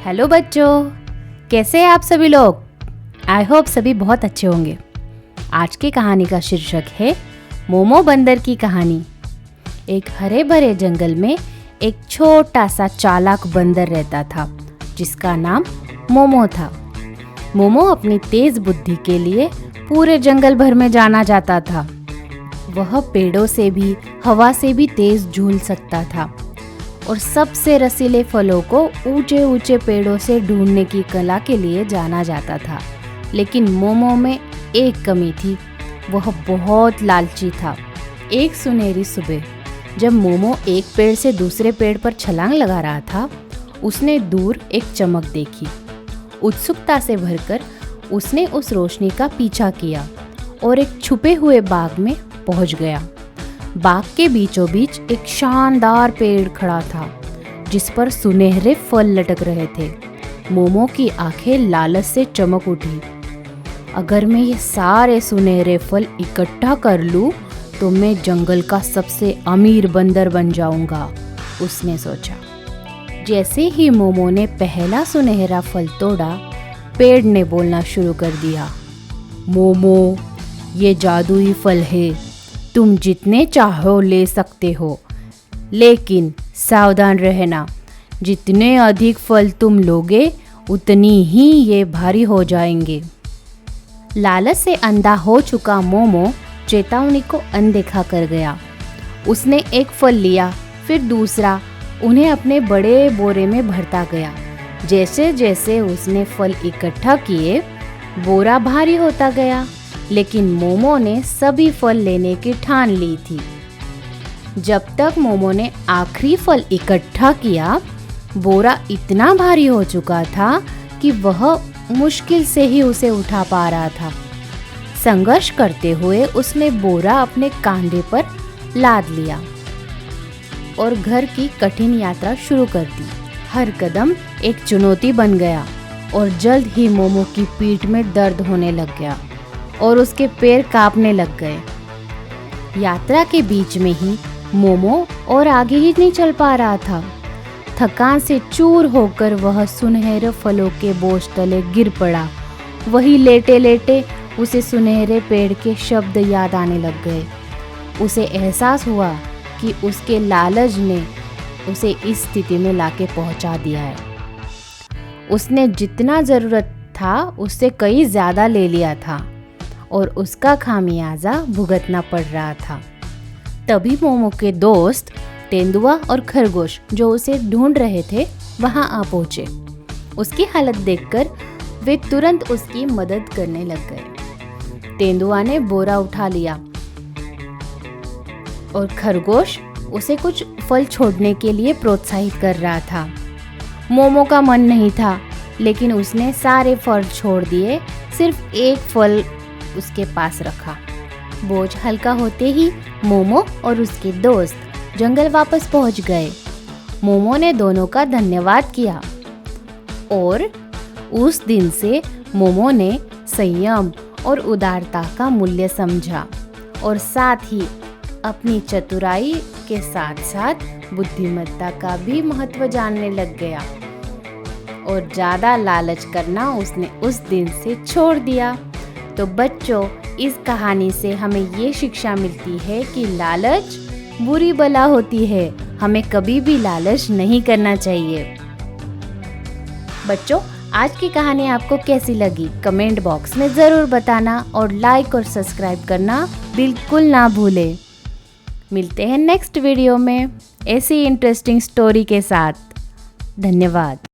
Hello बच्चों, कैसे हैं आप सभी लोग। आई होप सभी बहुत अच्छे होंगे। आज की कहानी का शीर्षक है मोमो बंदर की कहानी। एक हरे भरे जंगल में एक छोटा सा चालाक बंदर रहता था जिसका नाम मोमो था। मोमो अपनी तेज बुद्धि के लिए पूरे जंगल भर में जाना जाता था। वह पेड़ों से भी हवा से भी तेज झूल सकता था और सबसे रसीले फलों को ऊंचे ऊंचे पेड़ों से ढूंढने की कला के लिए जाना जाता था। लेकिन मोमो में एक कमी थी, वह बहुत लालची था। एक सुनहरी सुबह जब मोमो एक पेड़ से दूसरे पेड़ पर छलांग लगा रहा था, उसने दूर एक चमक देखी। उत्सुकता से भरकर उसने उस रोशनी का पीछा किया और एक छुपे हुए बाग में पहुंच गया। बाग के बीचों बीच एक शानदार पेड़ खड़ा था जिस पर सुनहरे फल लटक रहे थे। मोमो की आंखें लालच से चमक उठी। अगर मैं ये सारे सुनहरे फल इकट्ठा कर लूं तो मैं जंगल का सबसे अमीर बंदर बन जाऊंगा, उसने सोचा। जैसे ही मोमो ने पहला सुनहरा फल तोड़ा, पेड़ ने बोलना शुरू कर दिया। मोमो, ये जादुई फल है, तुम जितने चाहो ले सकते हो, लेकिन सावधान रहना, जितने अधिक फल तुम लोगे उतनी ही ये भारी हो जाएंगे। लालच से अंधा हो चुका मोमो चेतावनी को अनदेखा कर गया। उसने एक फल लिया, फिर दूसरा, उन्हें अपने बड़े बोरे में भरता गया। जैसे जैसे उसने फल इकट्ठा किए, बोरा भारी होता गया। लेकिन मोमो ने सभी फल लेने की ठान ली थी। जब तक मोमो ने आखिरी फल इकट्ठा किया, बोरा इतना भारी हो चुका था कि वह मुश्किल से ही उसे उठा पा रहा था। संघर्ष करते हुए उसने बोरा अपने कांधे पर लाद लिया और घर की कठिन यात्रा शुरू कर दी। हर कदम एक चुनौती बन गया और जल्द ही मोमो की पीठ में दर्द होने लग गया और उसके पैर कांपने लग गए। यात्रा के बीच में ही मोमो और आगे ही नहीं चल पा रहा था। थकान से चूर होकर वह सुनहरे फलों के बोझ तले गिर पड़ा। वही लेटे लेटे उसे सुनहरे पेड़ के शब्द याद आने लग गए। उसे एहसास हुआ कि उसके लालच ने उसे इस स्थिति में लाके पहुंचा दिया है। उसने जितना ज़रूरत था उससे कई ज़्यादा ले लिया था और उसका खामियाजा भुगतना पड़ रहा था। तभी मोमो के दोस्त तेंदुआ और खरगोश जो उसे ढूंढ रहे थे वहां आ पहुंचे। उसकी हालत देखकर वे तुरंत उसकी मदद करने लग गए। तेंदुआ ने बोरा उठा लिया और खरगोश उसे कुछ फल छोड़ने के लिए प्रोत्साहित कर रहा था। मोमो का मन नहीं था, लेकिन उसने सारे फल छोड़ दिए, सिर्फ एक फल उसके पास रखा। बोझ हल्का होते ही मोमो और उसके दोस्त जंगल वापस पहुंच गए। मोमो ने दोनों का धन्यवाद किया और उस दिन से मोमो ने संयम और उदारता का मूल्य समझा और साथ ही अपनी चतुराई के साथ साथ बुद्धिमत्ता का भी महत्व जानने लग गया और ज़्यादा लालच करना उसने उस दिन से छोड़ दिया। तो बच्चों, इस कहानी से हमें ये शिक्षा मिलती है कि लालच बुरी बला होती है। हमें कभी भी लालच नहीं करना चाहिए। बच्चों, आज की कहानी आपको कैसी लगी कमेंट बॉक्स में ज़रूर बताना और लाइक और सब्सक्राइब करना बिल्कुल ना भूलें। मिलते हैं नेक्स्ट वीडियो में ऐसी इंटरेस्टिंग स्टोरी के साथ। धन्यवाद।